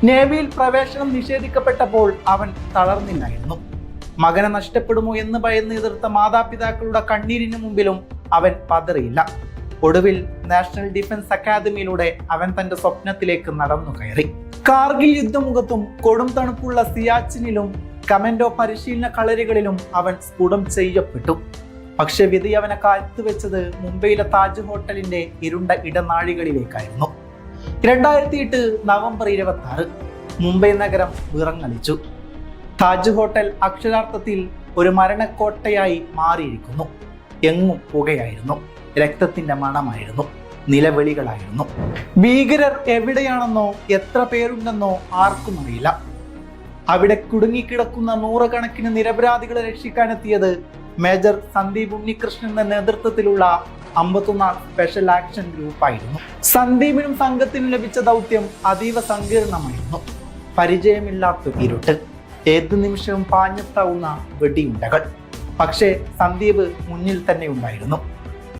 നേവിയിൽ പ്രവേശനം നിഷേധിക്കപ്പെട്ടപ്പോൾ അവൻ തളർന്നില്ലായിരുന്നു. മകനെ നഷ്ടപ്പെടുമോ എന്ന് ഭയന്ന് എതിർത്ത മാതാപിതാക്കളുടെ കണ്ണീരിന് മുമ്പിലും അവൻ പതറിയില്ല. ഒടുവിൽ നാഷണൽ ഡിഫൻസ് അക്കാദമിയിലൂടെ അവൻ തന്റെ സ്വപ്നത്തിലേക്ക് നടന്നു കയറി. കാർഗിൽ യുദ്ധമുഖത്തും കൊടും തണുപ്പുള്ള സിയാച്ചിനിലും കമാൻഡോ പരിശീലന കളരികളിലും അവൻ സ്ഫുടം ചെയ്യപ്പെട്ടു. പക്ഷെ വിധി അവനെ കാത്തുവെച്ചത് മുംബൈയിലെ താജ് ഹോട്ടലിന്റെ ഇരുണ്ട ഇടനാഴികളിലേക്കായിരുന്നു. 2008 നവംബർ 26 മുംബൈ നഗരം വിറങ്ങലിച്ചു. താജ് ഹോട്ടൽ അക്ഷരാർത്ഥത്തിൽ ഒരു മരണക്കോട്ടയായി മാറിയിരിക്കുന്നു. എങ്ങും പുകയായിരുന്നു, രക്തത്തിന്റെ മണമായിരുന്നു, നിലവിളികളായിരുന്നു. ഭീകരർ എവിടെയാണെന്നോ എത്ര പേരുണ്ടെന്നോ ആർക്കും അറിയില്ല. അവിടെ കുടുങ്ങിക്കിടക്കുന്ന നൂറുകണക്കിന് നിരപരാധികളെ രക്ഷിക്കാനെത്തിയത് മേജർ സന്ദീപ് ഉണ്ണികൃഷ്ണന്റെ നേതൃത്വത്തിലുള്ള 51 സ്പെഷ്യൽ ആക്ഷൻ ഗ്രൂപ്പായിരുന്നു. സന്ദീപിനും സംഘത്തിനും ലഭിച്ച ദൗത്യം അതീവ സങ്കീർണമായിരുന്നു. പരിചയമില്ലാത്ത ഇരുട്ട്, ഏത് നിമിഷവും പാഞ്ഞെത്താവുന്ന വെടിയുണ്ടകൾ. പക്ഷേ സന്ദീപ് മുന്നിൽ തന്നെ ഉണ്ടായിരുന്നു.